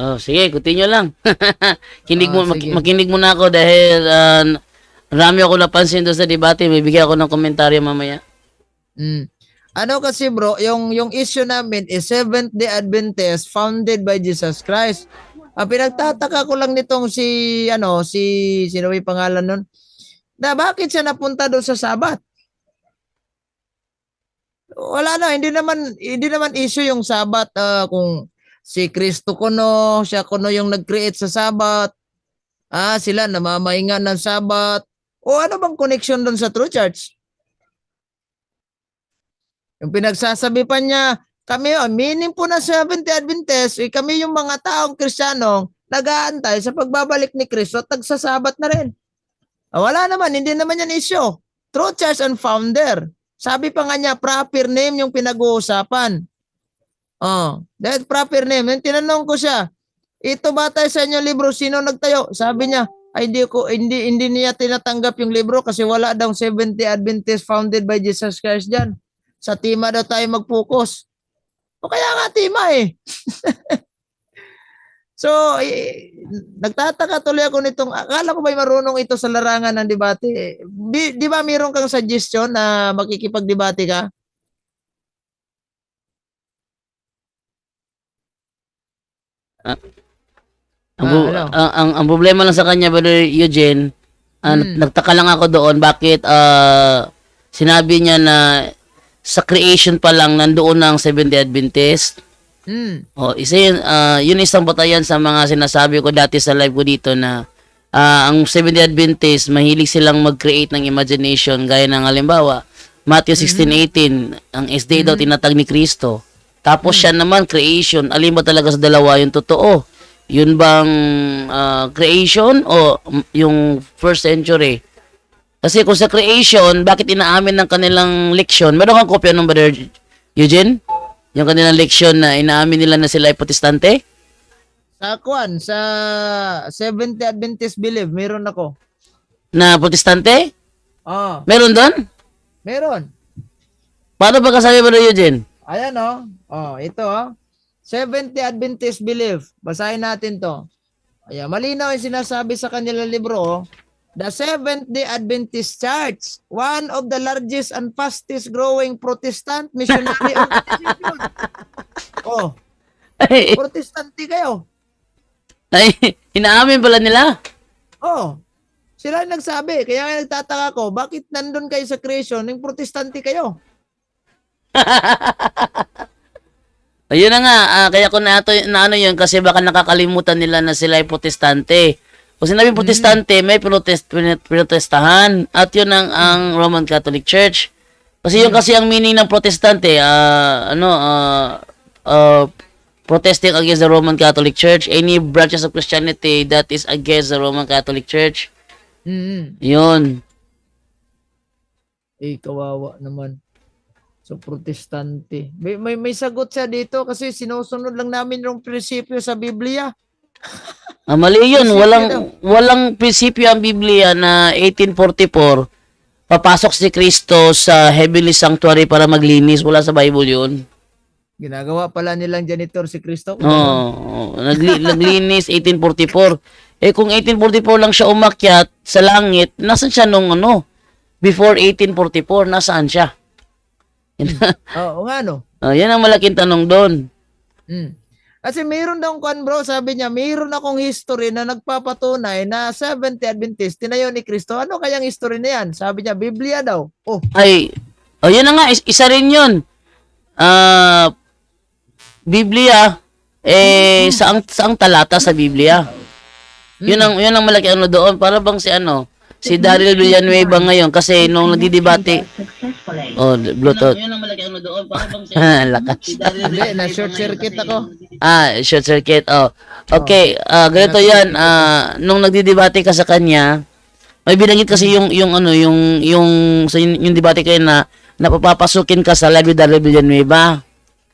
Oh, sige, continue lang. Kinig mo, Sige. makinig muna ako dahil marami ako napansin doon sa debate. May bigyan ako ng komentaryo mamaya. Mm. Ano kasi bro, yung issue namin is Seventh-day Adventist founded by Jesus Christ. Ang pinagtataka ko lang nitong si sino may pangalan nun? Na bakit siya napunta doon sa Sabat? Wala na, hindi naman issue yung Sabat kung si Kristo kuno, siya kuno yung nag-create sa Sabat. Sila namamahinga ng Sabat. O ano bang connection doon sa True Church? Yung pinagsasabi pa niya, kami, meaning po na Seventh-day Adventist, kami yung mga taong Kristiyano nag-aantay sa pagbabalik ni Kristo at nagsasabat na rin. Wala naman, hindi naman yan issue. True Church and founder. Sabi pa nga niya, proper name yung pinag-uusapan. That proper name. Yung tinanong ko siya, ito ba tayo sa inyong libro, sino nagtayo? Sabi niya, ay hindi niya tinatanggap yung libro kasi wala daw Seventh-day Adventist founded by Jesus Christ dyan. Sa Tima daw tayo mag-focus. O kaya nga Tima eh. So, nagtataka tuloy ako nitong, akala ko ba'y marunong ito sa larangan ng debate? Di ba mayroon kang suggestion na makikipag-debate ka? Ang problema lang sa kanya, Brother Eugene, nagtaka lang ako doon bakit sinabi niya na sa creation pa lang nandoon ang Seventh-day Adventist. Isa yun isang batayan sa mga sinasabi ko dati sa live ko dito na ang Seventh-day Adventist mahilig silang mag-create ng imagination gaya ng halimbawa Matthew 16:18 ang SD daw tinatag ni Kristo. Tapos siya naman creation, alin ba talaga sa dalawa yung totoo? Yun bang creation o yung first century? Kasi kung sa creation, bakit inaamin ng kanilang leksyon? Meron kang kopya ng Brother Eugene? Yung kanilang leksyon na inaamin nila na sila ay protestante? Sa Seventh-day Adventist believe, meron ako. Na protestante? Meron doon? Meron. Paano ba kasabi, Brother Eugene? Ayan ito Seventh-day Adventist believe. Basahin natin to. Ayan, malinaw yung sinasabi sa kanilang libro. The Seventh-day Adventist Church, one of the largest and fastest growing Protestant missionary organization. Protestante kayo. Ay, inaamin pala nila. Sila yung nagsabi. Kaya nga nagtataka ko, bakit nandun kayo sa creation ng protestante kayo? Ayun na nga, kaya ko na ano yun kasi baka nakakalimutan nila na sila ay protestante. Kung sinabing protestante, may protestahan. At yun ang Roman Catholic Church. Kasi yun kasi ang meaning ng protestante, protesting against the Roman Catholic Church, any branches of Christianity that is against the Roman Catholic Church. Yun. Kawawa naman. So, protestante. May sagot siya dito kasi sinusunod lang namin yung prinsipyo sa Biblia. Mali yun. Walang prinsipyo ang Biblia na 1844 papasok si Kristo sa heavenly sanctuary para maglinis. Wala sa Bible yun. Ginagawa pala nilang janitor si Kristo. Naglinis 1844. Kung 1844 lang siya umakyat sa langit, nasan siya nung before 1844? Nasaan siya? Yan ang malaking tanong doon. Kasi mayroon daw bro, sabi niya, mayroon akong history na nagpapatunay na Seventh-day Adventist, tinayo ni Kristo. Ano kayang history na yan? Sabi niya, Biblia daw. Yun na nga, isa rin yun. Biblia, saang talata sa Biblia? Yun ang malaki doon. Para bang si Daryl Villanueva ngayon kasi nung nagdidebate. Bluetooth. Yun ang malaki doon. Para bang si lakas. Hindi, na-short circuit ako. Short circuit. Okay, ganito yan. Nung nagdidebate ka sa kanya, may binanggit kasi yung debate kayo na napapapasukin ka sa live ni Daryl Villanueva.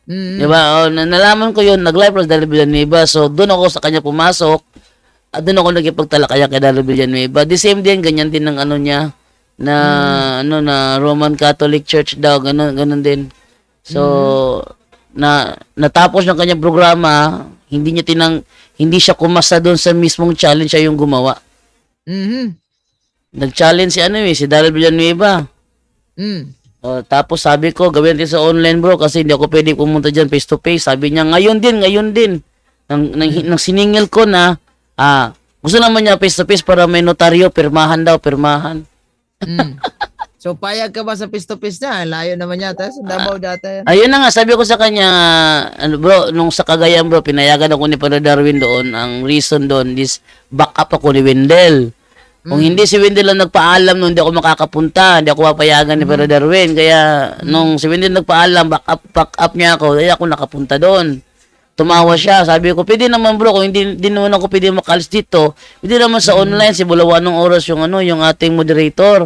Diba? Nalaman ko yun, nag-live si Daryl Villanueva. So, doon ako sa kanya pumasok. Doon ako nagipagtalakayan kay Daryl Villanueva. The same din, ganyan din ng niya na Roman Catholic Church daw, ganun din. So, natapos ng kanyang programa, hindi siya kumasa doon sa mismong challenge, siya yung gumawa. Mhm. Nag-challenge si Daryl Villanueva. Tapos sabi ko, gawin natin sa online bro kasi hindi ako pwede pumunta dyan face to face. Sabi niya, ngayon din. Nang siningil ko na, gusto naman niya face to face para may notaryo, pirmahan. So, payag ka ba sa face-to-face niya? Layo naman yata. Sa Davao data yan. Ayun na nga, sabi ko sa kanya, bro, nung sa Cagayan bro, pinayagan ako ni Padre Darwin doon. Ang reason doon is back up ako ni Wendell. Kung hindi si Wendell ang nagpaalam nung hindi ako makakapunta, hindi ako papayagan ni Padre Darwin. Kaya nung si Wendell nagpaalam, back up niya ako, kaya ako nakapunta doon. Tumawa siya. Sabi ko, pwede naman bro, kung hindi naman ako pwede makalis dito, pwede naman sa online, si Bulawan ng oras yung ating moderator.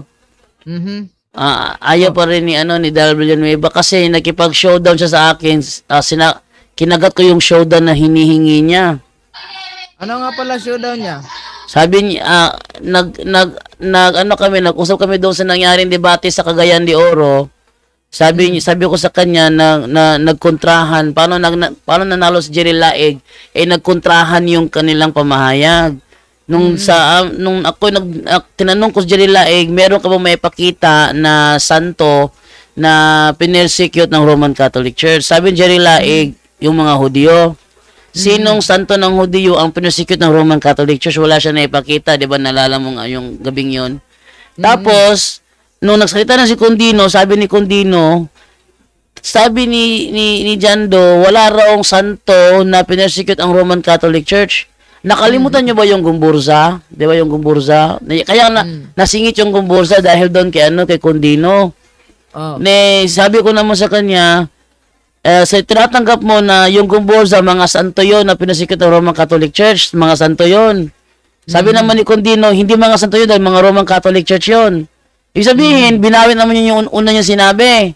Ayaw pa rin ni Daryl Villanueva kasi nakipag-showdown siya sa akin. Kinagat ko yung showdown na hinihingi niya. Ano nga pala showdown niya? Sabi niya, nag-usap kami doon sa nangyaring debate sa Cagayan de Oro. Sabi ko sa kanya na nagkontrahan, paano nanalo si Jerry Laig, nagkontrahan yung kanilang pamahayag. Nung tinanong ko si Jerry Laig, meron ka ba may pakita na santo na pinersecute ng Roman Catholic Church? Sabi ni Jerry Laig, yung mga Hudyo. Sinong santo ng Hudyo ang pinersecute ng Roman Catholic Church? Wala siya na ipakita, di ba? Nalala mo nga yung gabing yon. Tapos, nung nagsalita na si Condino, sabi ni Jando, wala raong santo na pinersecute ang Roman Catholic Church. Nakalimutan nyo ba yung Gumburza? Di ba yung Gumburza? Kaya nasingit yung Gumburza dahil doon kay Condino. Sabi ko naman sa kanya, tinatanggap mo na yung Gumburza, mga santo yon na pinasikot ng Roman Catholic Church, mga santo yon. Sabi naman ni Condino, hindi mga santo yun dahil mga Roman Catholic Church yon. Ibig sabihin, binawin naman yun yung una niya sinabi.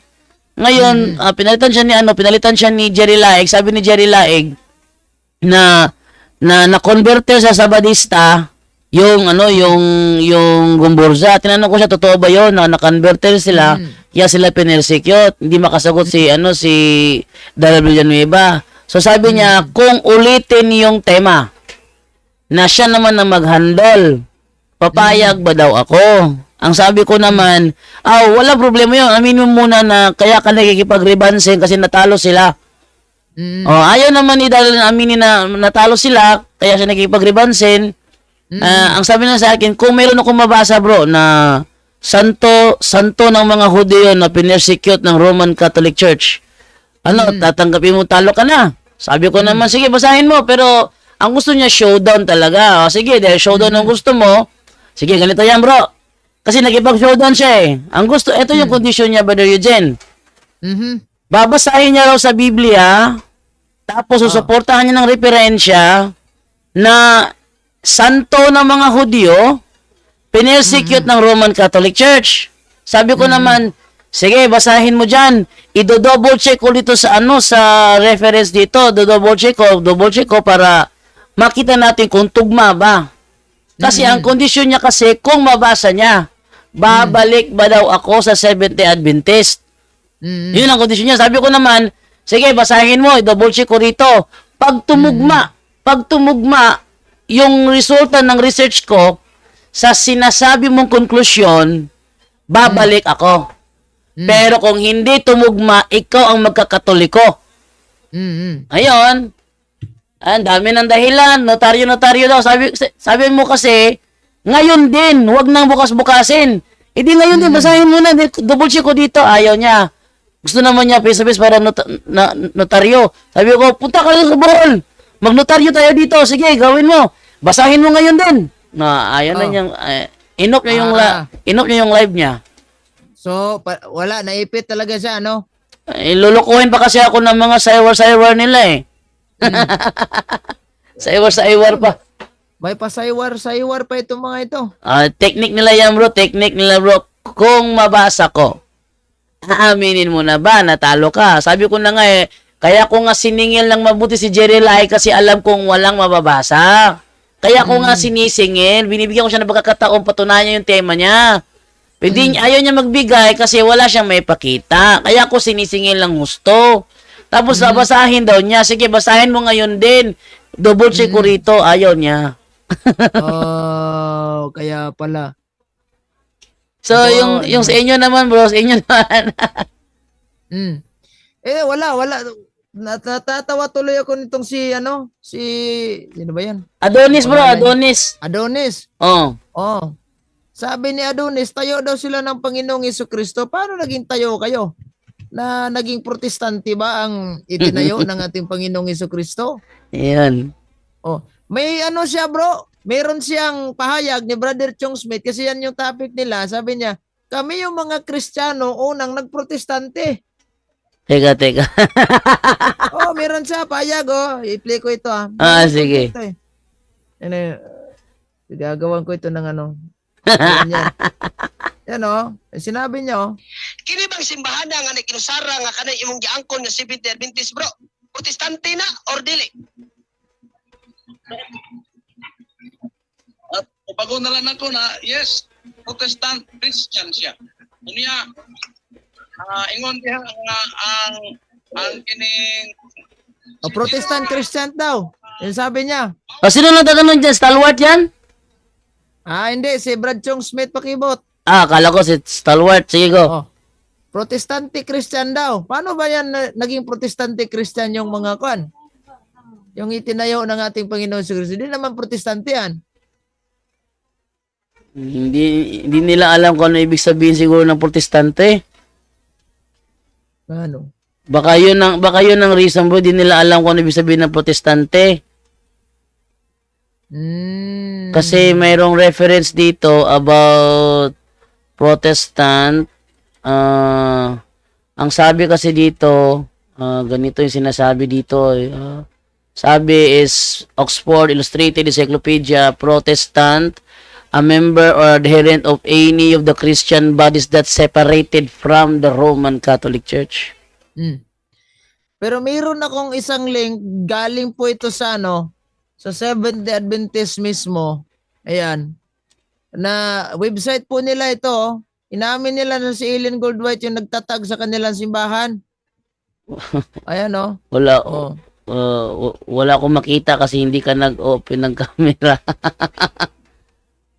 Ngayon, pinalitan siya ni Jerry Laig. Sabi ni Jerry Laig na na-converter sa Sabadista yung Gumburza. Tinanong ko siya, totoo ba yun na na-converter sila? Kaya sila pinersecute. Hindi makasagot si Daryl Villanueva. So sabi niya, kung ulitin yung tema na siya naman na mag-handle, papayag ba daw ako? Ang sabi ko naman, wala problema yun. Aminin mo muna na kaya ka nakikipag-rebansin kasi natalo sila. Ayaw naman ni Daryl aminin na natalo sila, kaya siya nakikipag-rebansin. Ang sabi na sa akin, kung meron akong mabasa bro na santo ng mga Hudyo na pinersecute ng Roman Catholic Church, tatanggapin mo talo ka na. Sabi ko naman, sige basahin mo, pero ang gusto niya showdown talaga. Sige, dahil showdown ang gusto mo, sige ganito yan bro. Kasi nagipag-showdown siya eh. Ang gusto, ito yung kondisyon niya, Brother Eugene. Babasahin niya raw sa Biblia, tapos susuportahan niya ng referensya na santo ng mga Hudyo, pinersecute ng Roman Catholic Church. Sabi ko naman, sige, basahin mo dyan. I-double check ko dito sa reference dito. Double check ko para makita natin kung tugma ba. Kasi ang kondisyon niya kasi, kung mabasa niya, babalik ba daw ako sa Seventh-day Adventist? Yun ang kondisyon niya. Sabi ko naman, sige, basahin mo, i-double check ko rito. Pag tumugma, yung resulta ng research ko, sa sinasabi mong konklusyon, babalik ako. Pero kung hindi tumugma, ikaw ang magkakatoliko. Ayun. Ang dami ng dahilan. Notaryo daw. Sabi mo kasi, ngayon din, huwag nang bukas-bukasin. Hindi ngayon din, basahin mo na. Double check ko dito. Ayaw niya. Gusto naman niya face-to-face para notaryo. Sabi ko, punta ka lang sa Bohol. Mag-notaryo tayo dito. Sige, gawin mo. Basahin mo ngayon din. Ayaw na niyang, inop niya yung live niya. So, wala, naipit talaga siya, ano? Lulukuhin pa kasi ako ng mga saywar nila eh. Saywar pa. May pasaywar pa itong mga ito. Technique nila yan bro, kung mabasa ko, aaminin mo na ba, natalo ka. Sabi ko na nga kaya ko nga siningil ng mabuti si Jerry Lai kasi alam kong walang mababasa. Kaya ko nga sinisingil, binibigyan ko siya ng pagkakataon patunayan yung tema niya. Ayaw niya magbigay kasi wala siyang may pakita. Kaya ko sinisingil lang gusto. Tapos babasahin daw niya. Sige, basahin mo ngayon din. double check ko rito, ayaw niya. Oh, kaya pala. So, Ako, yung sa inyo naman, bro, sa inyo naman. Wala. Natatawa tuloy ako nitong sino ba yan? Adonis, bro, Adonis. Adonis. Oh. Oh. Sabi ni Adonis, tayo daw sila ng Panginoong Jesucristo. Paano naging tayo kayo? Na naging protestante ba ang itinayo ng ating Panginoong Jesucristo? Ayan. Oh, may siya, bro. Meron siyang pahayag ni Brother Chong Smith kasi yan yung topic nila. Sabi niya, kami yung mga Kristiyano unang nagprotestante. Teka. Oh, meron siya pahayag, i-play ko ito, Sige. Ito, gagawan ko ito ng Yan. Yan, sinabi niya, Kini bang simbahan nga nagkinusara nga kanay imong giangkon nga Seventh-day Adventist, bro? Protestante na or dili? At bago na lang ako na, yes, Protestant Christian siya. Unya, ingon diha ang kining Protestant Christian daw. Yan sabi niya. Sino na tatanong dyan? Stalwart yan? Hindi, si Brad Chong Smith pakibot. Akala ko si Stalwart. Sige, go. Oh. Protestante Christian daw. Paano ba yan naging Protestante Christian yung mga kwan? Yung itinayo ng ating Panginoon sa Kristo. Hindi naman Protestante yan. Hindi nila alam kung ano ibig sabihin siguro ng protestante. Ano? Baka yun ang reason, bro. Hindi nila alam kung ano ibig sabihin ng protestante. Kasi mayroong reference dito about Protestant. Ang sabi kasi dito, ganito yung sinasabi dito. Sabi is Oxford Illustrated Encyclopedia, Protestant, a member or adherent of any of the Christian bodies that separated from the Roman Catholic Church. Pero mayroon akong isang link, galing po ito sa sa Seventh-day Adventist mismo. Ayan. Na website po nila ito. Inamin nila na si Ellen Goldwhite yung nagtatag sa kanilang simbahan. Ayan, Wala. Oh. Wala akong makita kasi hindi ka nag-open ng camera.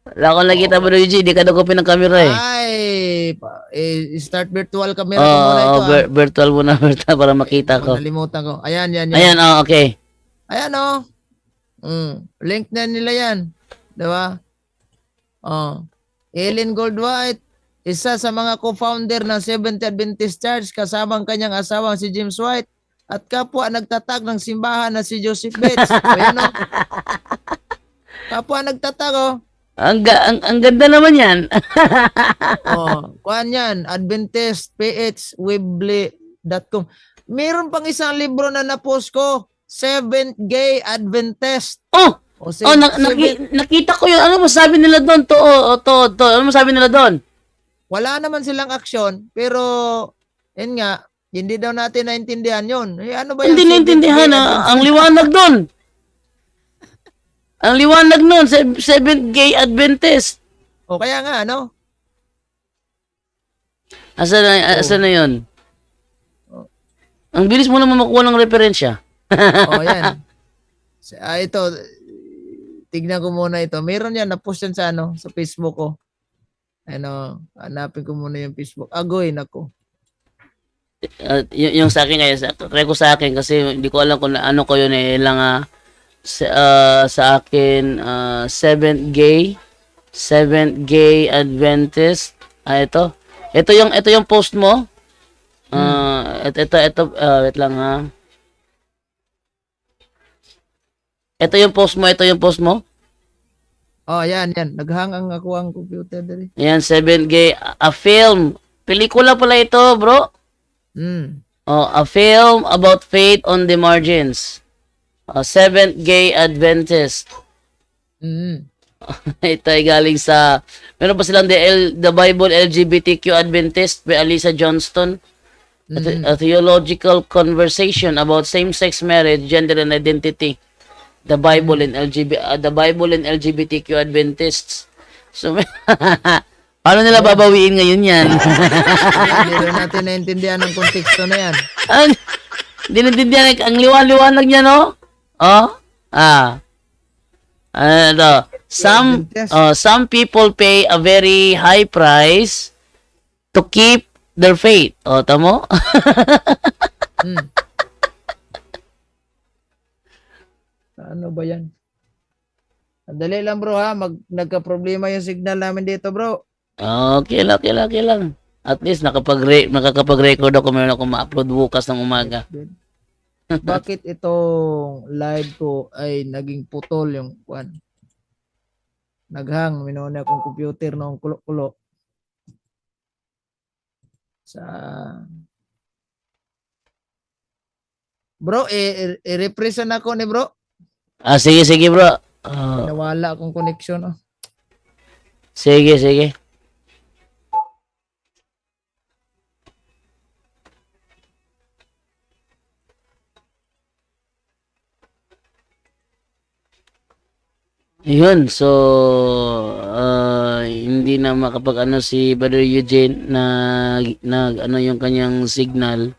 Wala akong nakita, Bro Eugene. Hindi ka nag-open ng camera Start virtual camera ko muna ito. Virtual muna para makita ko. Nalimutan ko. Ayan. Ayan, okay. Ayan, link na nila yan. Diba? Ellen Goldwhite, isa sa mga co-founder ng Seventh-day Adventist Church, kasama ang kanyang asawang si James White, at kapwa nagtatag ng simbahan na si Joseph Bates. Ayan, kapwa nagtatag, Ang ganda naman yan. kuhan yan, adventistphweebly.com. Meron pang isang libro na na-post ko, Seventh Gay Adventist. Nakita ko yun. Ano masabi nila doon? Ano masabi nila doon? Wala naman silang aksyon, pero yun nga, hindi daw natin naintindihan yun. Ano ba yung hindi naintindihan, ang liwanag doon. Ang liwanag nun, Seventh Gay Adventist. Kaya nga, Asa na yun? Ang bilis mo naman makuha ng referensya. Yan. Ito, tignan ko muna ito. Meron yan, na-post yan sa Facebook ko. Hanapin ko muna yung Facebook. Agoy, nako. Yung sa akin ngayon, try ko sa akin kasi hindi ko alam kung ano ko yun lang sa akin Seventh Gay Adventist. Ito yung post mo. Ito wait lang ha. Ito yung post mo. Yan. Naghangang ako ang computer dali. Yan, Seventh Gay, a film. Pelikula pala ito, bro. A film about faith on the margins. Seventh Gay Adventist. Ito ay galing sa, meron pa silang The Bible LGBTQ Adventist by Alisa Johnston. A theological conversation about same-sex marriage, gender and identity. The Bible and LGBTQ Adventists. So, paano nila babawiin ngayon yan? Hindi rin natin naintindihan ang konteksto na yan. Hindi naintindihan. Ang liwanag niya, no? Ah, ano, Adventist. some people pay a very high price to keep their faith. O, tamo? Hmm. Ano ba yan? Dali lang bro ha, nagka-problema yung signal namin dito bro. Okay lang, okay lang, okay lang. At least nakakapag-record ako, meron ako ma-upload bukas ng umaga. Bakit itong live ko ay naging putol yung kwan? Naghang, minuna akong computer nung kulo-kulo. Sa Bro, i-represent ako ni bro. Sige, sige bro. Nawala akong connection. Oh. Sige, sige. Yun, so hindi na makapag-ano si Brother Eugene na ano yung kanyang signal.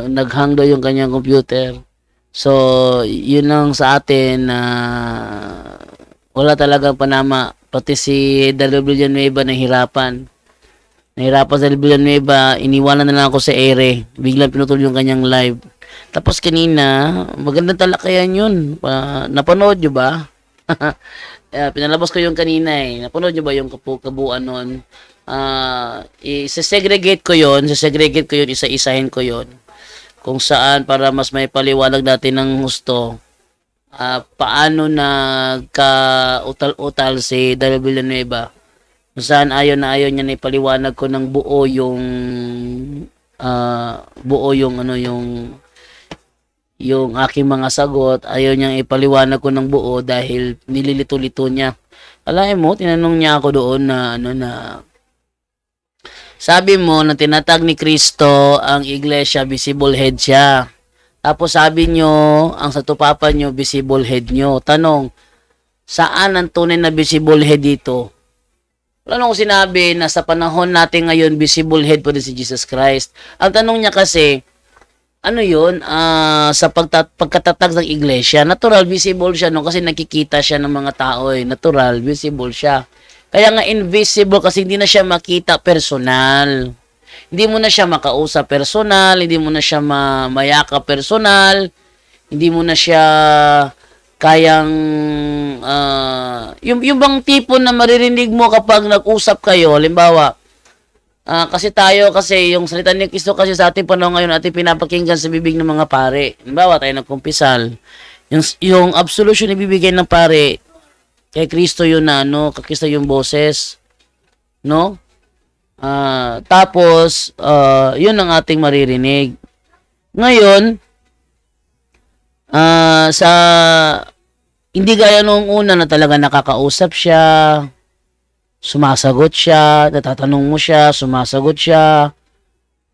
Naghang daw yung kanyang computer. So, yun lang sa atin na wala talagang panama. Pati si Daryl Villanueva nahirapan. Nahirapan sa Daryl Villanueva, iniwanan na lang ako sa ere. Biglang pinutol yung kanyang live. Tapos kanina, magandang talakayan yun. Napanood nyo ba? Pinalabas ko yung kanina eh. Napanood nyo ba yung kabuuan nun? Isesegregate ko yun, isa-isahin ko yun. Kung saan para mas may paliwanag natin ng gusto. Paano nagka-utal-utal si Daryl Villanueva. Kung saan ayaw niya na ipaliwanag ko ng buo yung aking mga sagot. Ayaw niyang ipaliwanag ko ng buo dahil nililito-lito niya. Alam mo, tinanong niya ako doon na sabi mo na tinatag ni Kristo ang iglesia, visible head siya. Tapos sabi nyo, ang satupapan nyo, visible head nyo. Tanong, saan ang tunay na visible head dito? Wala nung sinabi na sa panahon natin ngayon, visible head po din si Jesus Christ. Ang tanong niya kasi, ano yun, sa pagkatatag ng iglesia, natural, visible siya no? Kasi nakikita siya ng mga tao eh. Natural, visible siya. Kaya nga invisible kasi hindi na siya makita personal. Hindi mo na siya makausap personal, hindi mo na siya mayaka personal, hindi mo na siya kayang yung bang tipo na maririnig mo kapag nag-usap kayo, halimbawa, kasi yung salita ni Kristo kasi sa ating panahon ngayon ating pinapakinggan sa bibig ng mga pare. Halimbawa, tayo nagkumpisal. Yung absolution na ibibigay ng pare, kay Kristo yun na, kay Kristo yung boses. No? Tapos, yun ang ating maririnig. Ngayon, hindi gaya noong una na talaga nakakausap siya, sumasagot siya, natatanong mo siya, sumasagot siya.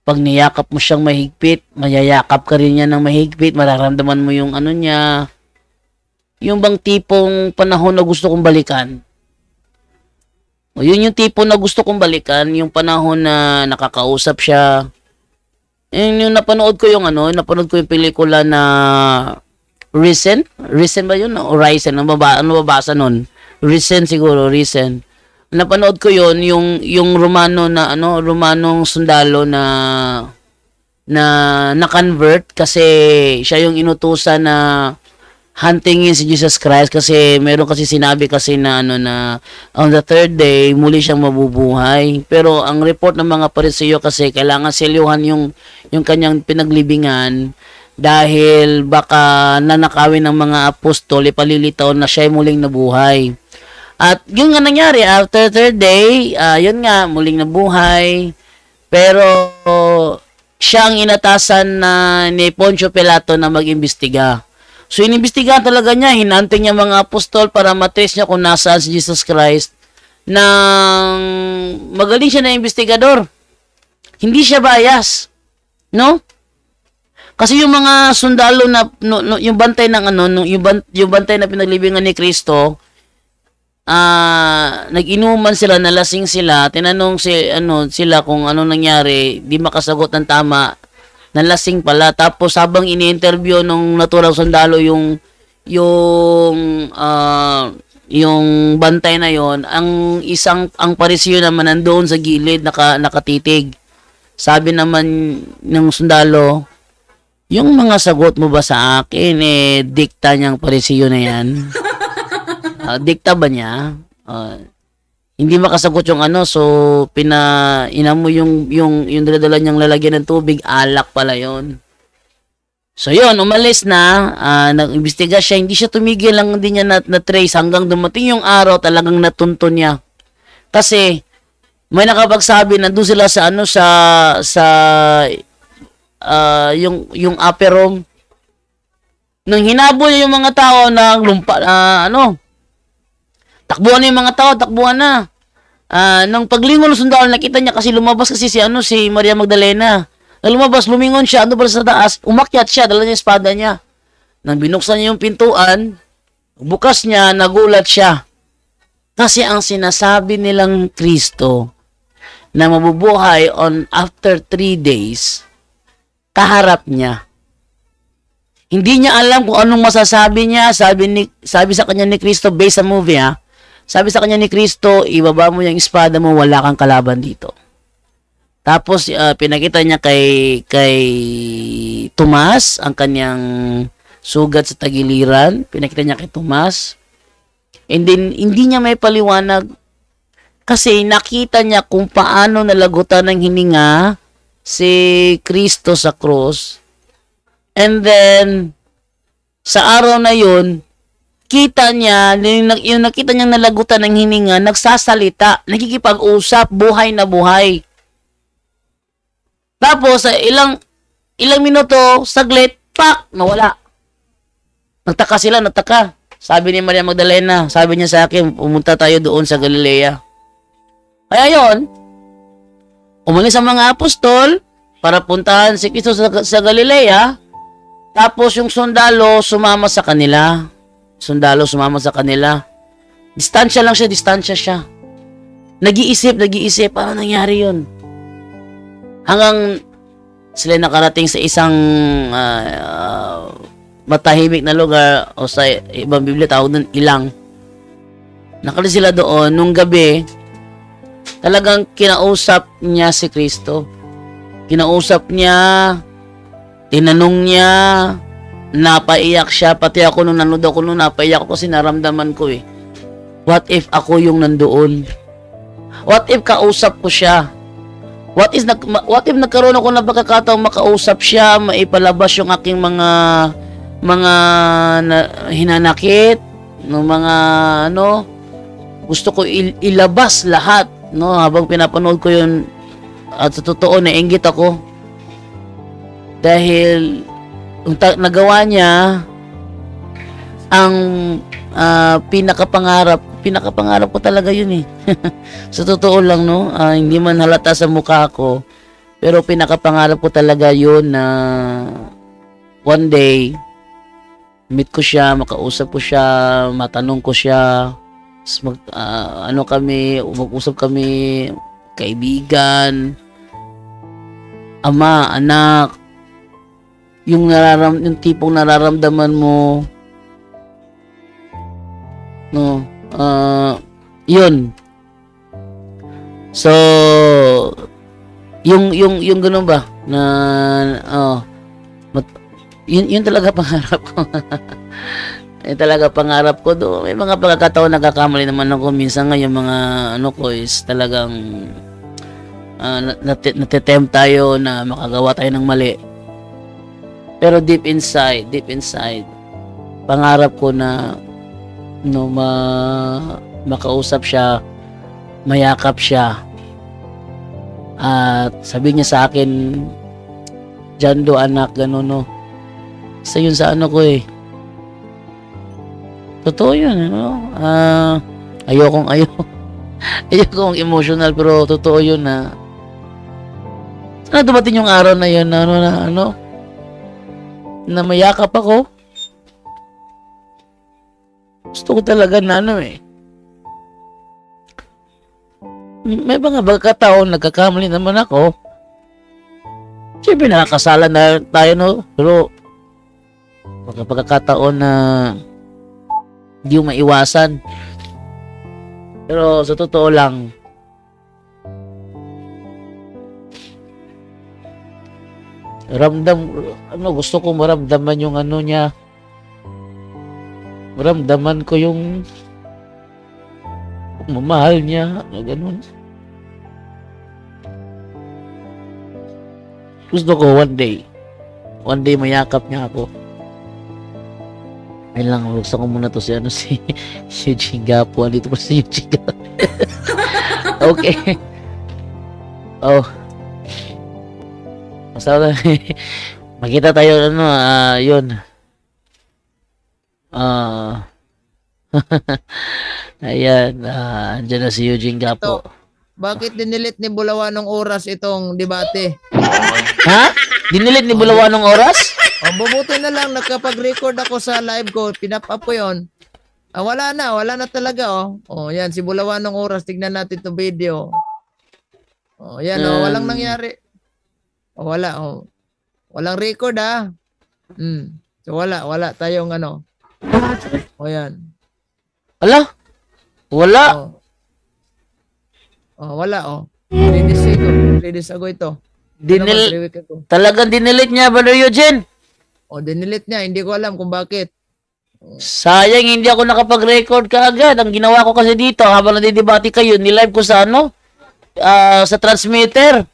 Pag niyakap mo siyang mahigpit, mayayakap ka rin niya ng mahigpit, mararamdaman mo yung ano niya. Yung bang tipong panahon na gusto kong balikan. O yun yung tipo na gusto kong balikan, yung panahon na nakakausap siya. Yung napanood ko yung pelikula na Risen ba yun? O Risen? Ano babasa nun? Risen siguro, Risen. Napanood ko yun, yung Romanong sundalo na na-convert kasi siya yung inutusan na huntingin si Jesus Christ kasi meron kasi sinabi kasi na on the third day muli siyang mabubuhay. Pero ang report ng mga Pariseo kasi kailangan selyuhan yung kanyang pinaglibingan dahil baka nanakawin ng mga apostol, ipalilitaw na siya ay muling nabuhay. At yun nga nangyari, after third day, yun nga, muling nabuhay. Pero siya ang inatasan ni Poncio Pilato na mag-imbestiga. So, inimbestigahan talaga niya, hinanting niya mga apostol para matrace niya kung nasaan si Jesus Christ. Nang magaling siya na investigador. Hindi siya bias. No? Kasi yung mga sundalo na, yung bantay ng yung bantay na pinaglibingan ni Kristo, nag-inuman sila, nalasing sila, tinanong sila kung ano nangyari, di makasagot ng tama. nalasing pala. Tapos habang ini-interview nung naturang sundalo yung bantay na yon, ang parisyo naman nandoon sa gilid nakatitig. Sabi naman ng sundalo, yung mga sagot mo ba sa akin dikta niyang parisyo na yan? Dikta ba niya? Hindi makasagot yung so inamo yung dala niyang lalagyan ng tubig, alak pala yon. So yun, umalis na, nag-imbestiga siya, hindi siya tumigil, lang hindi niya na-trace hanggang dumating yung araw, talagang natunto niya. Kasi may nakapagsabi, nandun sila sa yung upper room. Nung hinabol yung mga tao na takbuhan na yung mga tao, takbuhan na. Nung paglingon ng sundalo, nakita niya kasi lumabas kasi si Maria Magdalena. Nang lumabas, lumingon siya, pala sa taas, umakyat siya, dala niya yung espada niya. Nang binuksan niya yung pintuan, bukas niya, nagulat siya. Kasi ang sinasabi nilang Kristo na mabubuhay after 3 days, kaharap niya. Hindi niya alam kung anong masasabi niya. Sabi sa kanya ni Kristo, based sa movie sabi sa kanya ni Kristo, ibaba mo yung espada mo, wala kang kalaban dito. Tapos pinakita niya kay Tomas ang kanyang sugat sa tagiliran. Pinakita niya kay Tomas. And then hindi niya may paliwanag kasi nakita niya kung paano nalagutan ng hininga si Kristo sa cross. And then sa araw na yun, kita niya, yung nakita niyang nalagutan ng hininga, nagsasalita, nakikipag-usap, buhay na buhay. Tapos, ilang minuto, saglit, pak, nawala. Nagtaka sila. Sabi ni Maria Magdalena, sabi niya sa akin, pumunta tayo doon sa Galilea. Kaya yon, umalis ang mga apostol para puntahan si Kristo sa Galilea. Tapos yung sundalo sumama sa kanila. Distansya siya. Nag-iisip, paano nangyari yun? Hanggang sila nakarating sa isang matahimik na lugar o sa ibang Biblia tawag doon ilang. Nakali sila doon nung gabi, talagang kinausap niya si Kristo. Kinausap niya, tinanong niya, napaiyak siya, pati ako nung nanood ako nung napaiyak ako kasi naramdaman ko what if ako yung nandoon? What if kausap ko siya? What if nagkaroon ako ng pagkakataong makausap siya, maipalabas yung aking mga hinanakit, no, mga gusto ko ilabas lahat, no, habang pinapanood ko yun, at sa totoo nainggit ako dahil nagawa niya ang pinakapangarap ko talaga yun sa totoo lang, no, hindi man halata sa mukha ko, pero pinakapangarap ko talaga yun na one day meet ko siya, makausap ko siya, matanong ko siya, mag-usap kami, kaibigan, ama, anak, yung tipong nararamdaman mo, no, yun. So, yung ganun ba na yun talaga pangarap ko. Yun talaga pangarap ko do. May mga pagkakataon nagkakamali naman ako minsan, nga yung mga ko is talagang natitempt tayo na makagawa tayo ng mali. Pero deep inside, pangarap ko na makausap siya, mayakap siya, at sabi niya sa akin, Jando anak, gano'n, no. Isa yun sa ko totoo yun, ayokong emotional, pero totoo yun na sana dumating yung araw na yun na mayakap ako. Gusto ko talaga na may mga pagkataon nagkakamali naman ako. Siyempre, nakakasala na tayo, no? Pero, pagkakataon na hindi mo maiwasan. Pero, sa totoo lang, gusto ko maramdaman yung ano niya. Maramdaman ko yung mamahal niya, ganun. Gusto ko one day mayakap niya ako. Ayun lang, gusto ko muna to si Eugene Gapo. Andito pa si Eugene Gapo. Okay. Oh. Basta makita tayo yun. Ayan, andyan na si Eugene Gapo. Bakit dinilit ni Bulawan ng oras itong debate? Ha? Dinilit ni Bulawan ng oras? O, bubuti na lang nakapag-record ako sa live ko, pinap-up ko yun. Wala na talaga, oh. Oh, yan, si Bulawan ng oras, tignan natin itong video. Oh, yan, walang nangyari. Oh, wala, oh. Walang record, So, wala tayong ano. Oh, yan. Wala? Oh, wala, oh. 3 days ago ito. Talagang dinilit niya, Brother Eugene? O, dinilit niya. Hindi ko alam kung bakit. Sayang, hindi ako nakapag-record kaagad. Ang ginawa ko kasi dito, habang nadidebate kayo, nilive ko sa sa transmitter.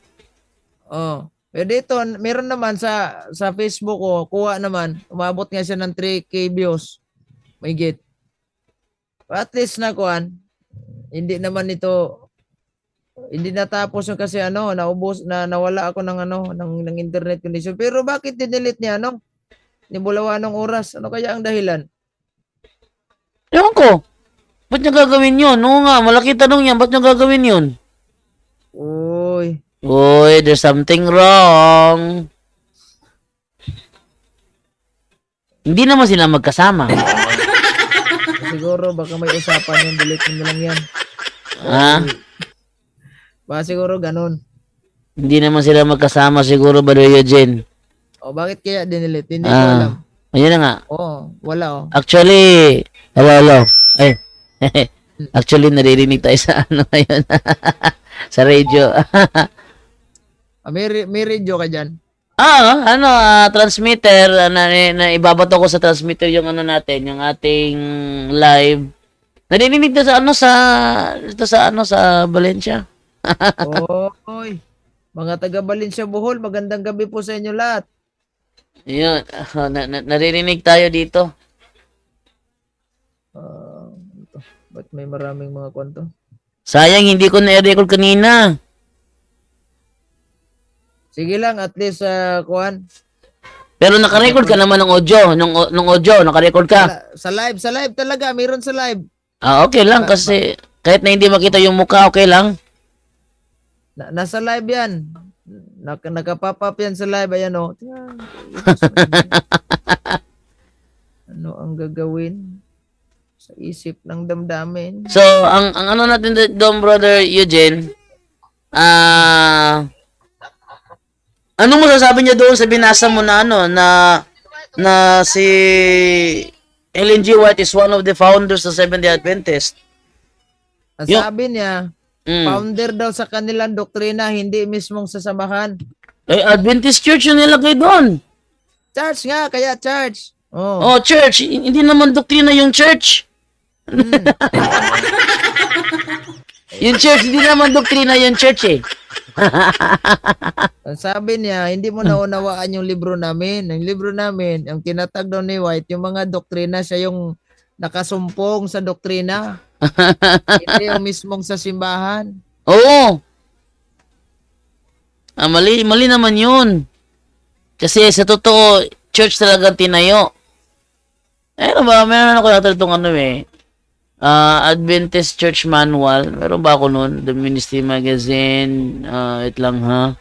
Oh. Pero dito, meron naman sa Facebook ko, kuha naman. Umabot nga siya ng 3K views. May git. At least na kuhan, hindi naman ito, hindi natapos yung kasi naubos, nawala ako ng internet connection. Pero bakit dinilit niya, ni Bulawan ng oras? Ano kaya ang dahilan? Ewan ko. Ba't niya gagawin yun? Oo nga, malaki tanong yan. Ba't niya gagawin yun? Uy, there's something wrong. Hindi naman sila magkasama. Siguro, baka may usapan yung delete mo lang yan. Ha? Baka siguro ganun. Hindi naman sila magkasama siguro, Brother Eugene. O, bakit kaya dinilit? Hindi ko alam. Ayun na nga. Oo, wala, Actually, hello. Ay, actually, naririnig tayo sa ngayon. Sa radio. May radio ka dyan? Transmitter, na ibabato ko sa transmitter yung natin, yung ating live. Naririnig na sa Valencia. Oy, mga taga Valencia Bohol, magandang gabi po sa inyo lahat. Yun, naririnig tayo dito. Ba't may maraming mga kwento? Sayang, hindi ko na-record kanina. Sige lang, at least, kuhan. Pero naka-record ka naman ng audio. Nung audio, naka-record ka. Sa live talaga. Mayroon sa live. Okay lang kasi kahit na hindi makita yung mukha, okay lang. Nasa live yan. Nakapop up yan sa live. Ayan, o. Ano ang gagawin sa isip ng damdamin? So, ang ano natin doon, Brother Eugene, anong masasabi niya doon sa binasa mo na na si Ellen G. White is one of the founders ng Seventh-day Adventist? Ang sabi niya, founder daw sa kanilang doktrina, hindi mismong sa samahan. Adventist Church yung nilagay doon. Church nga, kaya church. Church. Hindi naman doktrina yung church. Yung church, hindi naman doktrina yung church eh. Ang sabi niya, hindi mo naunawaan yung libro namin. Yung libro namin, ang tinatag daw ni White, yung mga doktrina, siya yung nakasumpong sa doktrina. Hindi yung mismong sa simbahan. Oo. Mali naman yun. Kasi sa totoo, church talagang tinayo. Meron ako natin itong Adventist Church Manual. Meron ba ako nun? The Ministry Magazine. Wait lang ha.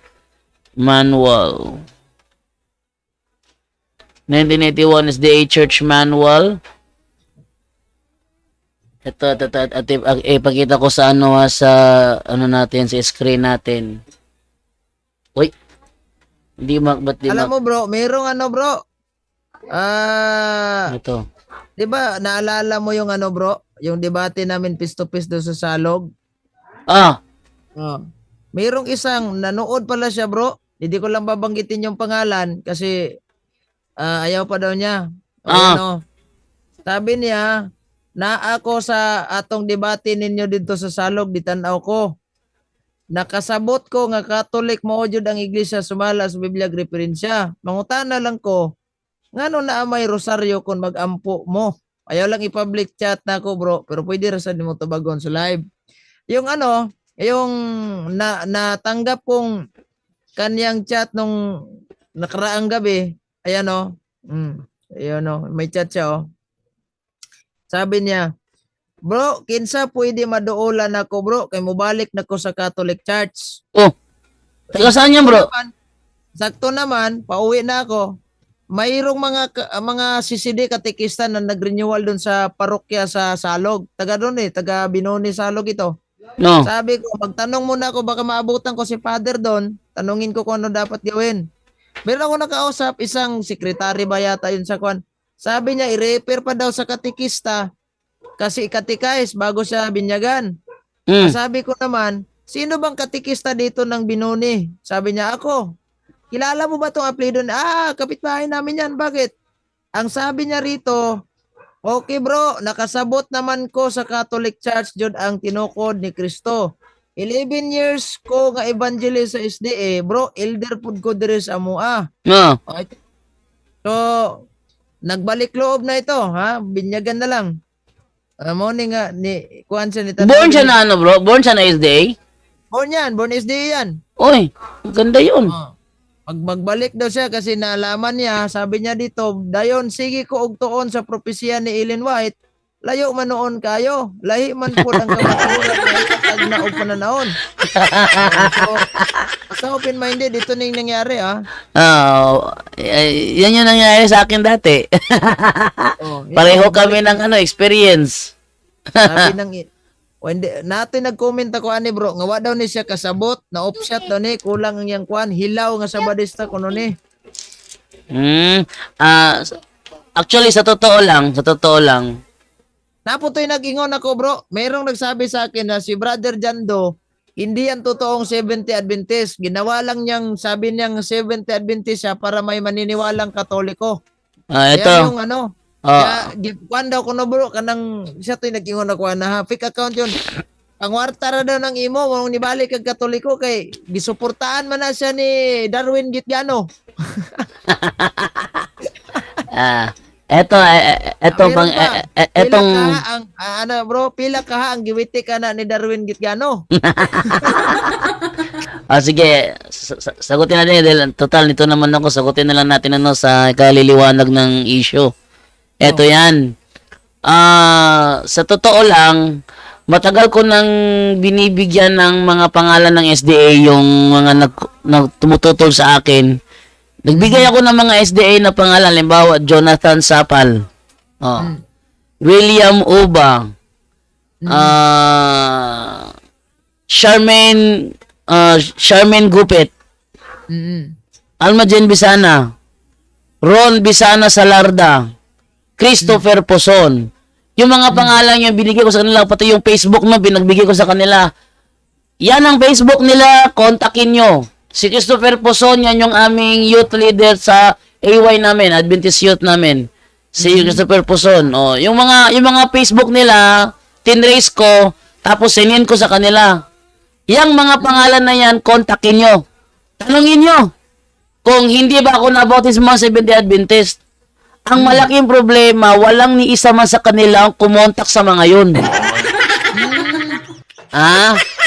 Manual. 1981 is the Church Manual. Ito, ipakita ko sa sa natin, sa screen natin. Wait. Di ba't di Alam mo bro, mayroong ano bro. ito. 'Di ba naalala mo yung ano bro, yung debate namin face to face doon sa Salog? Ah, Oh. Mayroong isang nanood pala siya bro. Hindi ko lang babanggitin yung pangalan kasi ayaw pa daw niya. O, Ah. ano, sabi niya, na ako sa atong debate ninyo dito sa Salog, ditanaw ko. Nakasabot ko nga Catholic mo jud ang iglesia sumala sa Biblia ag referensya. Mangutana lang ko, ngano na may rosaryo kung mag-ampo mo? Ayaw lang i-public chat na ako bro, pero pwede ra sa nimo tubagon sa live. Yung ano, yung natanggap kong kaniyang chat nung nakaraang gabi, ayan o, ayan o, may chat siya o. Sabi niya, bro, kinsa pwede maduulan ako bro, kay mubalik na ko sa Catholic Church. taga saan yan, bro? Sakto naman, pauwi na ako. Mayroong mga CCD katekista na nag-renewal doon sa parokya sa Salog. Taga doon taga Binoni Salog ito. No. Sabi ko, magtanong muna ako, baka maabutan ko si Father doon. Tanungin ko kung ano dapat gawin. Meron ako nakausap, isang sekretary ba yata yun sa kwan. Sabi niya, i-refer pa daw sa katekista kasi ikatikais bago siya binyagan. Sabi ko naman, sino bang katekista dito ng Binoni? Sabi niya, ako. Kilala mo ba itong apelido? Kapitbahay namin yan. Bakit? Ang sabi niya rito, okay bro, nakasabot naman ko sa Catholic Church jud ang tinukod ni Kristo. 11 years ko nga evangelist sa SDA, bro, elder pud ko diri sa amua. No. Okay. So, nagbalik loob na ito, ha? Binyagan na lang. Mo ni nga ni kuan siya ni Born siya na ano, bro? Born siya na SDA? Born SDA yan. Oy, ganda yun. Magbalik daw siya kasi naalaman niya, sabi niya dito, dayon sige ko og tuon sa propesya ni Ellen White, layo man noon kayo, lahi man po ang kamaturan na naog pananaon. So, open-minded, ito ning nangyari Yan yung nangyari sa akin dati. Pareho kami ng experience. Sabi ng natin nag-comment ako ani bro, nga wa daw ni siya kasabot, na offshot daw ni, kulang ang yang kwan, hilaw nga sa badista kuno ni. Actually sa totoo lang. Naputoy nag-ingon ako bro, mayroong nagsabi sa akin na si Brother Jando, hindi yan totoong 70 Adventist. Ginawa lang niyang, sabi niyang 70 Adventist siya para may maniniwalang Katoliko. Ito. Kaya yung ano, kaya gikuan daw kuno bro, kanang siya to'y nag-ingon ako na fake account yun. Ang warta ra daw ng imo, mong nibalik kag Katoliko kay gisuportaan man na siya ni Darwin Gitgano. Etong bro, pila ka ang giwiti ka na ni Darwin Gitgano. Sige, sagutin natin dahil total nito naman ako, sagutin na lang natin sa kaliliwanag ng issue. Eto yan. Sa totoo lang, matagal ko nang binibigyan ng mga pangalan ng SDA yung mga tumututol sa akin. Nagbigay ako ng mga SDA na pangalan, halimbawa Jonathan Sapal, William Uba, Charmaine Gupit, Alma Jen Bisana, Ron Bisana Salarda, Christopher Poson. Yung mga pangalan yung binigay ko sa kanila, pati yung Facebook mo, binagbigay ko sa kanila. Yan ang Facebook nila, kontakin nyo. Si Christopher Poson, yan yung aming youth leader sa AY namin, Adventist Youth namin. Si Christopher Poson. Yung mga Facebook nila, tinrace ko, tapos sinin ko sa kanila. Yang mga pangalan na yan, kontakin nyo. Tanungin nyo, kung hindi ba ako nabautismo mga Seventh-day Adventist. Ang malaking problema, walang ni isa man sa kanila ang kumontak sa mga yun.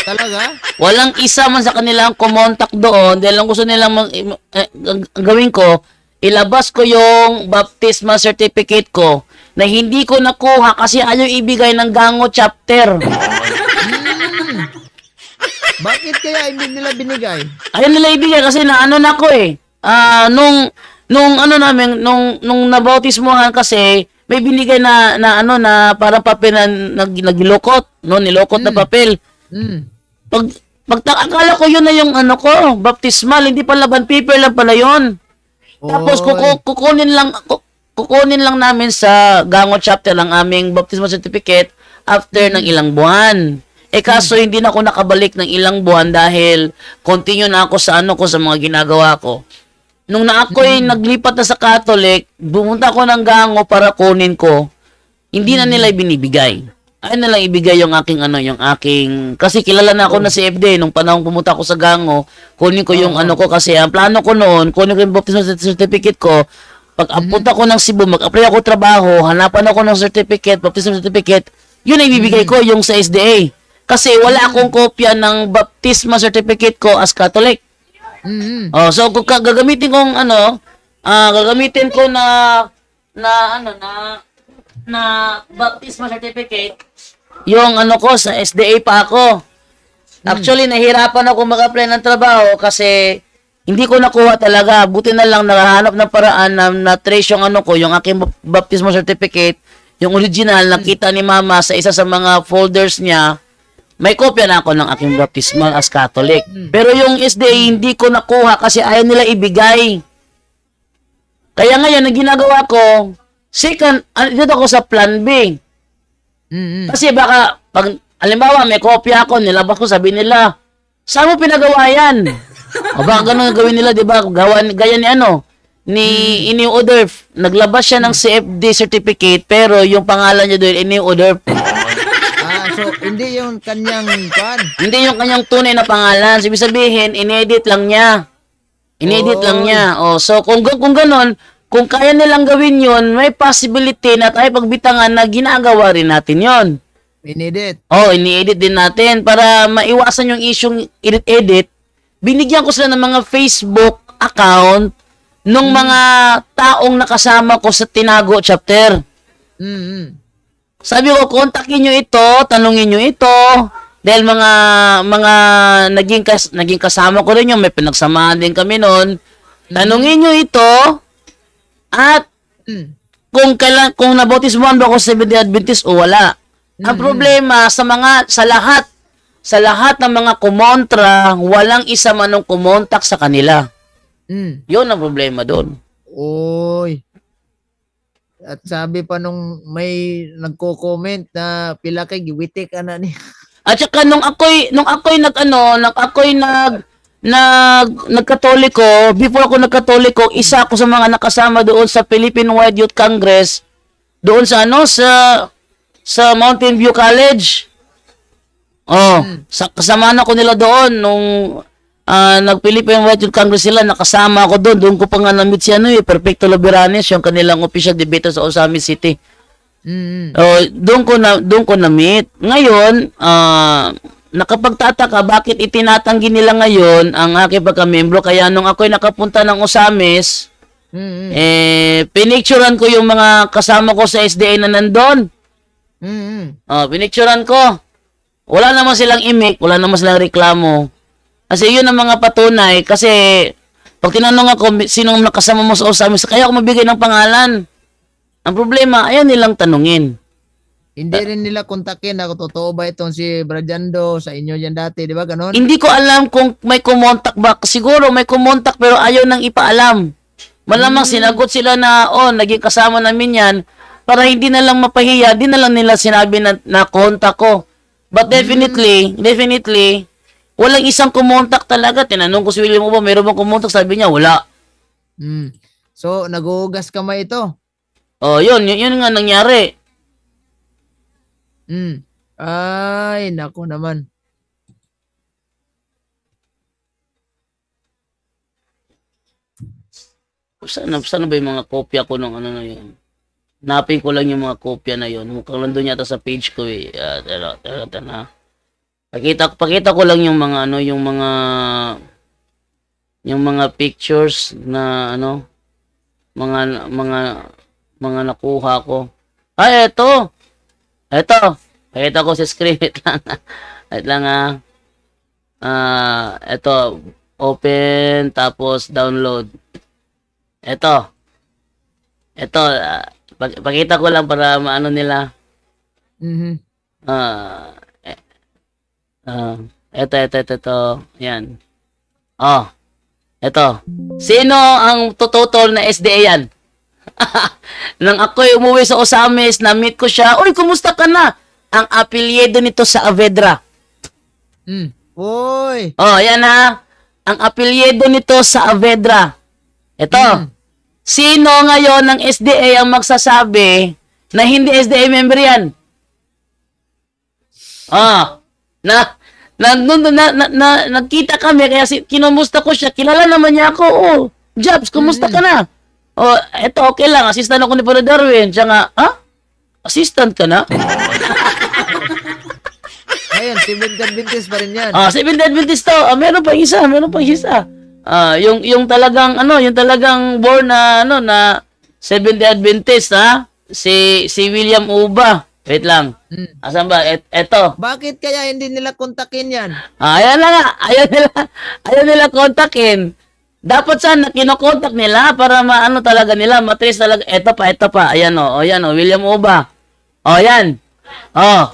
Talaga? Walang isa man sa kanila ang kumontak doon dahil ang gusto nilang gawin ko, ilabas ko yung baptismal certificate ko na hindi ko nakuha kasi ayaw ibigay ng Gango chapter. Bakit kaya hindi nila binigay? Ayaw nila ibigay kasi naano na ko nung nabautismohan kasi may binigay na parang papel na nilokot, nilokot na papel. Akala ko yun na yung ano ko, baptismal, hindi pala bond paper lang pala yun. Tapos Oy. kukunin lang namin sa Gango chapter ang aming baptismal certificate after ng ilang buwan. Kaso hindi na ako nakabalik ng ilang buwan dahil continue na ako sa ano ko sa mga ginagawa ko. Nung na ako'y naglipat na sa Catholic, bumunta ako ng Gango para kunin ko. Hindi na nila ibinibigay. Ay na lang ibigay yung aking kasi kilala na ako na si FD nung panahon pumunta ako sa Gango, kunin ko yung ano ko kasi ang plano ko noon, kunin ko yung baptismal certificate ko. Pag punta ko ng Cebu, mag-apply ako trabaho, hanapan ako ng certificate, baptismal certificate, yun ay ibibigay ko yung sa SDA. Kasi wala akong kopya ng baptismal certificate ko as Catholic. So kung gagamitin kong gagamitin ko na baptismal certificate, yung ano ko sa SDA pa ako. Actually, nahirapan ako mag-apply ng trabaho kasi hindi ko nakuha talaga. Buti na lang nakahanap ng paraan na trace yung yung aking baptismal certificate, yung original, nakita ni Mama sa isa sa mga folders niya. May kopya na ako ng aking baptismal as Catholic. Pero yung SDA hindi ko nakuha kasi ayaw nila ibigay. Kaya ngayon, ang ginagawa ko, dito ako sa plan B. Kasi baka, pag, halimbawa, may kopya ako, nilabas ko, sabi nila, saan mo pinagawa yan? O baka ganun gawin nila, di ba? Gaya ni ini-order. Naglabas siya ng CFD certificate, pero yung pangalan niya doon, ini-order. So, hindi yung kanyang pan. Hindi yung kanyang tunay na pangalan. Sabi sabihin, in-edit lang niya. So, kung ganun, kung kaya nilang gawin yun, may possibility na tayo pagbitangan na ginagawa rin natin yon. Inedit. Ini-edit din natin para maiwasan yung isyong edit-edit. Binigyan ko sila ng mga Facebook account nung mga taong nakasama ko sa Tinago chapter. Sabi ko, kontakin nyo ito, tanungin nyo ito, dahil mga naging kasama ko rin yung may pinagsamahan din kami noon. Tanungin nyo ito, at kung nabautismohan ba ako sa Seventh-day Adventist o wala. Ang problema sa lahat ng mga kumontra, walang isa manong kumontak sa kanila. Yun ang problema doon. Oy. At sabi pa nung may nagko-comment na pila kay giwitik ana ni. At saka nung ako'y nagkatoliko, before ako nagkatoliko, isa ako sa mga nakasama doon sa Philippine Wide Youth Congress, doon sa sa Mountain View College. Kasama ko nila doon nung nag-Philippine Wide Youth Congress sila, nakasama ako doon ko pa nga na-meet si Perfecto Loberanes, yung kanilang official debater sa Osamis City. Doon ko na-meet. Ngayon, nakapagtataka bakit itinatanggi nila ngayon ang aking pagka-membro. Kaya nung ako'y nakapunta ng Osamis, pinicturean ko yung mga kasama ko sa SDA na nandun. Pinicturean ko. Wala naman silang imik, wala naman silang reklamo. Kasi yun ang mga patunay. Kasi pag tinanong ako, sinong nakasama mo sa Osamis, kaya ako mabigay ng pangalan. Ang problema, ayaw nilang tanungin. Hindi rin nila kontakin na totoo ba itong si Brajando sa inyo dyan dati, di ba ganon? Hindi ko alam kung may kumontak ba. Siguro may kumontak pero ayaw nang ipaalam. Malamang sinagot sila na, naging kasama namin yan. Para hindi na lang mapahiya, di na lang nila sinabi na kontak ko. But definitely, walang isang kumontak talaga. Tinanong ko si William ba, mayroon bang kumontak? Sabi niya, wala. So, naguhugas kamay ito? Yun nga nangyari. Ay, nako naman. Saan ba yung mga kopya ko nung na yun? Napin ko lang yung mga kopya na yun. Mukhang nandun yata sa page ko eh. Pakita ko lang yung mga yung mga pictures na mga nakuha ko. Eto. Pakita ko sa screen. Wait lang. Eto. Open, tapos download. Eto. Pakita ko lang para maano nila. Ito. Yan. Oh. Ito. Sino ang tututol na SDA yan? Nang ako'y umuwi sa Osamis, na-meet ko siya. Uy, kumusta ka na? Ang apelyido nito sa Avedra. Uy. Oh, yan ha. Ang apelyido nito sa Avedra. Ito. Sino ngayon ng SDA ang magsasabi na hindi SDA member yan? Ah, nagkita kami kaya kinumusta ko siya. Kilala naman niya ako. Oh, Jobs, kumusta ka na? Oh, eto okay lang. Assistant ako ni Brother Darwin. Siya nga, ha? Assistant ka na? Ayun, Seventh Adventist pa rin yan. Seventh Adventist to. Meron pang isa. Yung talagang born na na Seventh Adventist, ha? Si William Uba. Wait lang. Asan ba? Eto. Bakit kaya hindi nila kontakin yan? Ayan na nga. Ayaw nila kontakin. Dapat sana kinokontak nila para maano talaga nila, matrace talaga. Ito pa. Ayan o. William Uba. O, yan. O.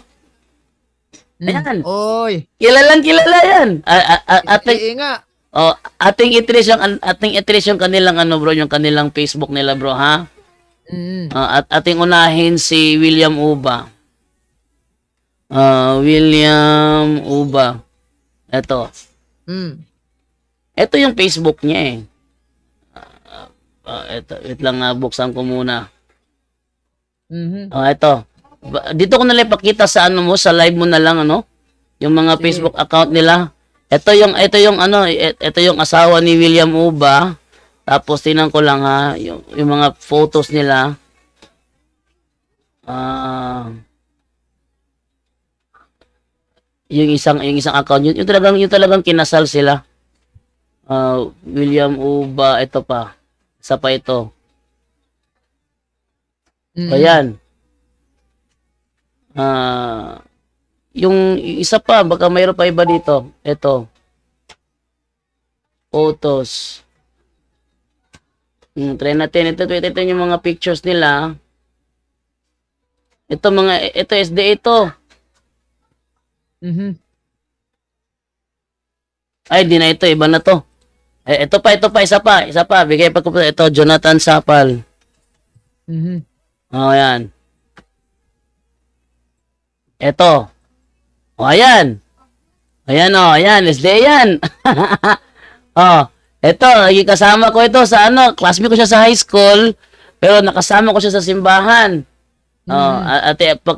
Ayan. Oy. Kilala yan. Nga. Ating i-trace yung kanilang bro, yung kanilang Facebook nila bro, ha? At ating unahin si William Uba. William Uba. Ito. Ito yung Facebook niya ito, wait lang, buksan ko muna. Ito. Dito ko nalang ipakita sa sa live mo na lang yung mga Facebook account nila. Ito yung asawa ni William Uba. Tapos tingnan ko lang ha, yung mga photos nila. Yung isang account, yung talagang kinasal sila. William Uba, ito pa. Isa pa ito. Ayan. Yung isa pa, baka mayroon pa iba dito. Ito. Photos. Try natin. Ito yung mga pictures nila. Ito SDA ito. Ay, di na ito. Iba na to. Ito pa. Isa pa. Bigay pa ko pa. Ito, Jonathan Sapal. Ayan. Ito. Ayan. Ayan. SDA yan. Ito, kasama ko ito sa classmate ko siya sa high school, pero nakasama ko siya sa simbahan.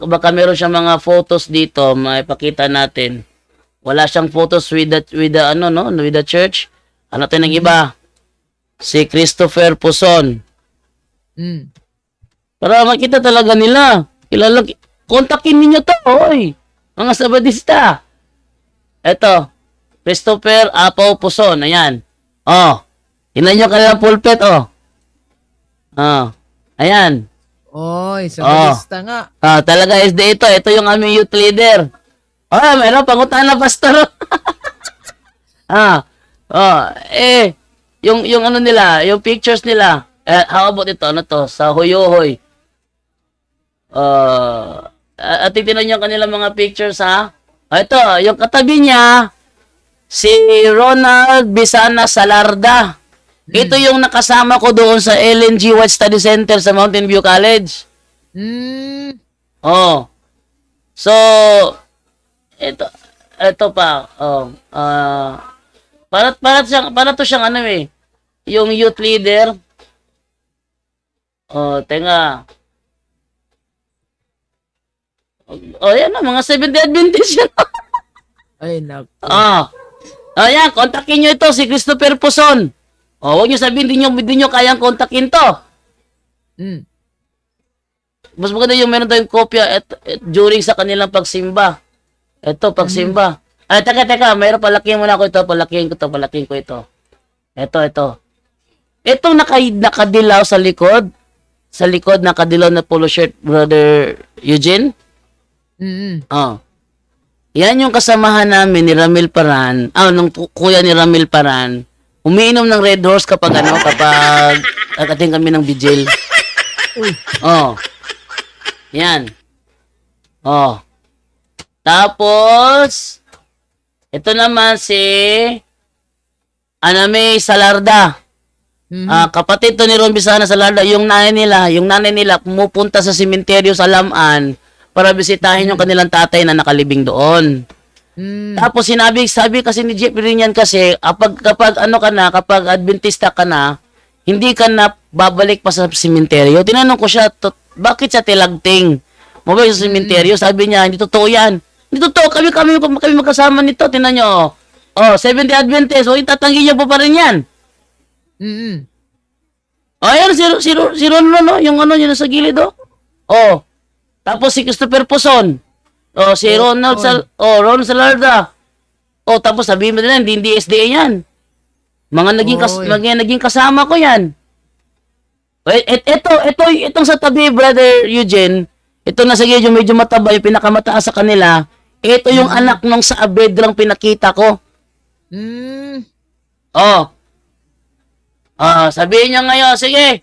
Baka meron siyang mga photos dito, maipakita natin. Wala siyang photos with the church. Ano tayo ng iba? Si Christopher Puson. Para makita talaga nila. Kontakin ninyo to, oy. Mga Sabadista. Ito, Christopher Apo Puson, ayan. Tingnan nyo kanilang pulpit, ayan. Oy, Sabadista nga. Talaga SDA ito. Ito yung aming youth leader. Meron pangutan na pastor. Yung nila, yung pictures nila. How about ito, sa Hoyohoy. At tingnan nyo kanilang mga pictures, ha. Ito, yung katabi niya, si Ronald Bisana Salarda. Ito yung nakasama ko doon sa LNG White Study Center sa Mountain View College. So, ito pa. Para to siyang yung youth leader. Tenga. Yan na, mga Seventh Adventist yan. Ay, naku. Ayan, kontakin nyo ito, si Christopher Puson. Huwag nyo sabihin, hindi nyo kayang kontakin to. Mas maganda yung meron tayong kopya during sa kanilang pagsimba. Ito, pagsimba. Teka, mayroon, palakihin muna ako ito, palakihin ko ito. Ito. Itong nakadilaw sa likod, nakadilaw na polo shirt, Brother Eugene. Yan yung kasamahan namin ni Ramil Paran, nung kuya ni Ramil Paran, umiinom ng Red Horse kapag ating kami ng vigil. Yan. Tapos, Ito naman si Aname Salarda. Kapatid to ni Ron Bisana Salarda, yung nanay nila pumupunta sa sementeryo sa Laman para bisitahin yung kanilang tatay na nakalibing doon. Tapos sabi kasi ni Jeff rin yan kasi kapag Adventista ka na, hindi ka na babalik pa sa sementeryo. Tinanong ko siya, bakit siya tilagting? Mabalik sa sementeryo, sabi niya, hindi totoo yan. Hindi totoo, kami magkasama nito. Tingnan nyo, Seventh-day Adventist, itatanggi niyo pa rin yan. Ayan, si Ron, no? Yung yun sa gilid, Tapos si Christopher Poson. Si Ronald Ron Salarda. Tapos sabihin mo nila, hindi SDA yan. Mga naging kasama ko yan. Itong sa tabi, Brother Eugene, ito na sige, yung medyo mataba, yung pinakamataas sa kanila, ito yung anak nung sa abed lang pinakita ko. Sabihin niya ngayon, sige,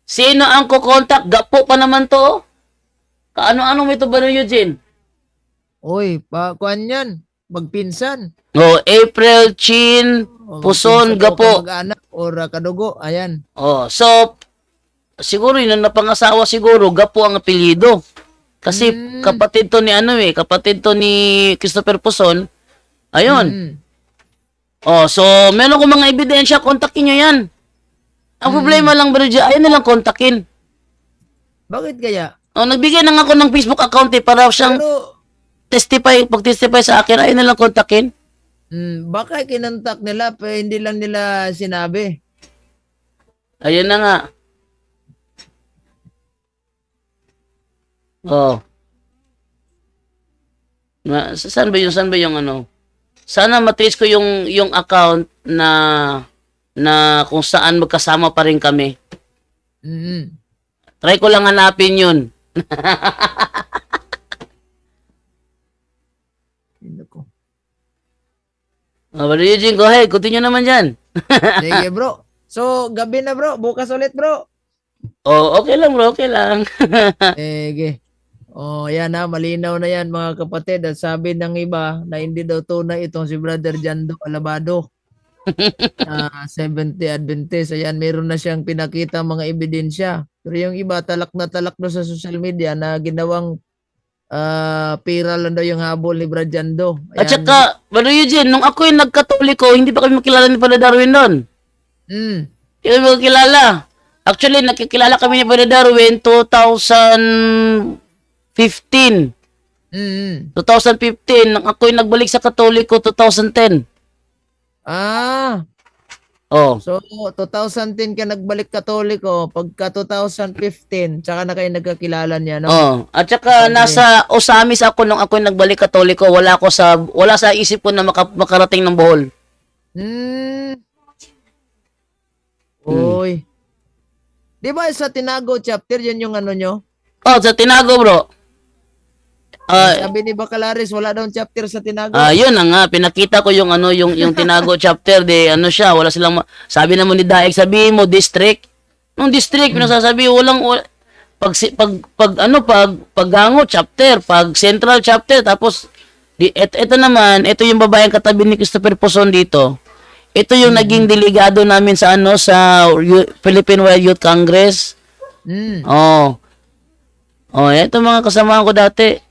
sino ang kukontak? Gapo pa naman to. Kaano-ano mo ito, Brother Eugene? Oy, kuan yan. Magpinsan. April, Chin, Puson, Gapo. Mag-anak or kadugo, ayan. So, siguro yun, napangasawa siguro, Gapo ang apelyido. Kasi kapatid to ni Christopher Puson. Ayun. So, meron ko mga ebidensya, kontakin nyo yan. Ang problema lang, bro, ayun nilang kontakin. Bakit kaya? Nagbigay na ako ng Facebook account para siyang pag-testify sa akin, ayun nilang kontakin. Baka kinontak nila, pero hindi lang nila sinabi. Ayun na nga. Saan ba yung ano? Sana matrace ko yung account na kung saan magkasama pa rin kami. Try ko lang hanapin yun. Brother Eugene, go ahead. Continue naman dyan. Sige, bro. So, gabi na, bro. Bukas ulit, bro. Okay lang, bro. Okay lang. Sige. Yan na. Malinaw na yan, mga kapatid. At sabi ng iba na hindi daw tunay itong si Brother Jando Alabado. 70 Adventist. Ayan, meron na siyang pinakita mga ebidensya. Pero yung iba, talak na sa social media na ginawang pira lang daw yung habol ni Brad Jando. Ayan. At saka, Brother Eugene, nung ako yung nagkatoliko, hindi pa kami makilala ni Brother Darwin doon. Hindi kami makilala. Actually, nakikilala kami ni Brother Darwin 2015. 2015. Nang ako yung nagbalik sa Katoliko, 2010. So, 2010 ka nagbalik Katoliko, pagka 2015, tsaka na kayo nagkakilala niya, no? At saka nasa Osamis ako nung ako yung nagbalik Katoliko, wala sa isip ko na makarating ng Bohol. Uy. Di ba sa Tinago chapter, yan yung ano nyo? Sa Tinago, bro. Sabi ni Bacalaris, wala daw chapter sa Tinago. Yun na nga, pinakita ko yung Tinago chapter, siya, wala silang, sabi naman ni Daig, sabihin mo, district. Nung district, pinasasabi, paggango chapter, pag central chapter, tapos, ito naman, ito yung babaeng katabi ni Christopher Poson dito. Ito yung naging delegado namin sa Philippine Wild Youth Congress. Ito mga kasamahan ko dati.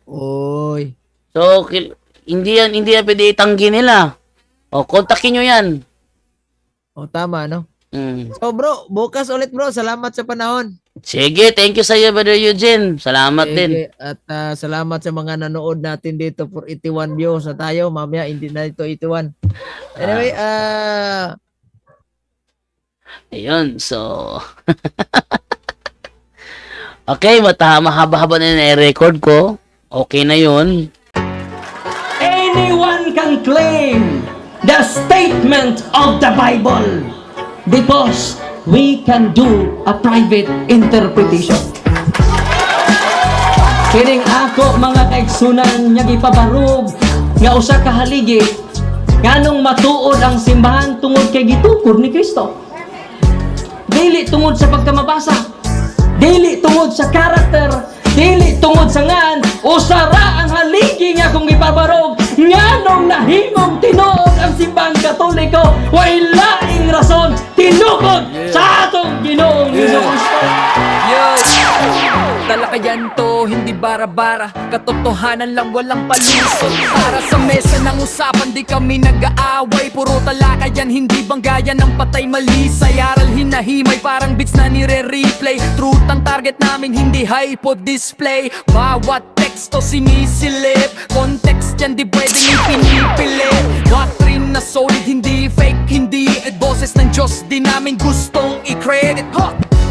Oy. So, hindi yan pwede itanggi nila. Kontakin nyo yan. Tama, no? So, bro, bukas ulit, bro. Salamat sa panahon. Sige, thank you sa iyo, Brother Eugene. Salamat din. At salamat sa mga nanood natin dito for 81 views na tayo. Mamaya, hindi na ito 81. Anyway, ayun, so... Okay, mahaba-haba na yung record ko. Okay na yun. Anyone can claim the statement of the Bible because we can do a private interpretation. Kining ako mga kaigsunan nga gipabarog nga usa ka haligi nganong matuod ang simbahan tungod kay gitukod ni Kristo. Dili tungod sa pagkamabasa, dili tungod sa karakter, dili tungod sa ngan, usara ang haligi nga kung gipabarog Nganong nahimong tinuod ang simbahang Katoliko, way laing rason tinukod sa atong Ginoong Hesus Kristo. Yo! Talakayan to, hindi bara-bara. Katotohanan lang, walang palusot. Para sa mesa ng usapan, di kami nag-aaway. Puro talakayan, hindi banggayan ng patay malisay. Aral hinahimay, parang beats na nire-replay. Truth ang target namin, hindi hypo display. Bawat teksto sinisilip, context yan di pwedeng ipinipilit. Doctrine na solid, hindi fake, hindi boses ng Diyos, di namin gustong i-credit.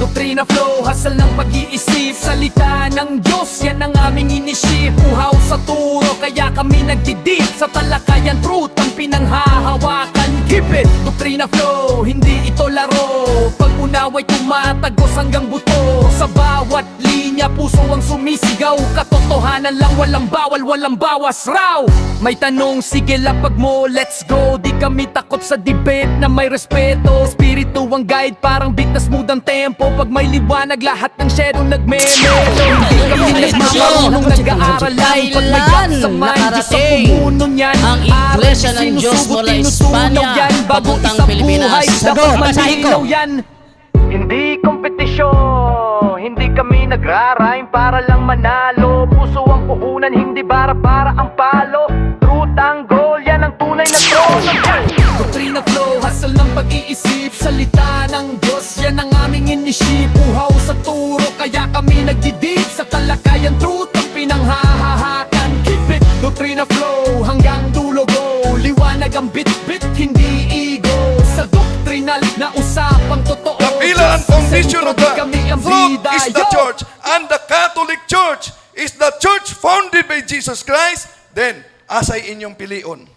Doktrina flow, hasal ng pag-iisip. Salita ng Diyos, yan ang aming inisip. Uhaw sa turo, kaya kami nagdidip. Sa talakayan, truth ang pinanghahawakan. Keep it! Doktrina flow, hindi ito laro. Pag-unaway tumatagos hanggang buto. Sa bawat linya, puso ang sumisigaw. Katotohanan lang, walang bawal, walang bawas raw. May tanong, sige lapag mo, let's go. Di kami takot sa debate na may respeto. Spirito ang guide, parang beat na smooth ang tempo. Pag may liwanag, lahat ng shadow nagme-melo. Hindi kami nagmamarunong nag-aaral lang. Pag may gap sa mind, Diyos ang pumuno niyan. Ang Iglesia ng Diyos mula Espanya papuntang Pilipinas. Dapat malinaw yan. Hindi kompetisyon, hindi kami nagra-rhyme para lang manalo. Puso ang puhunan, hindi bara-bara ang palo. Truth ang goal, yan ang tunay na trono. Doktrina flow, hasal ng pag-iisip. Salita ng Diyos, yan ang aming inisip. Uhaw sa turo, kaya kami nagdidip. Sa talakayan, truth ang pinanghahahakan. Keep it, doktrina flow, hanggang dulo go. Liwanag ang bit-bit, hindi ego. Sa doktrinal na usapang totoo. The pillar and foundation of the Kami ang truth bida. is the Yo! church, and the Catholic Church is the church founded by Jesus Christ. Then, asay inyong pilion.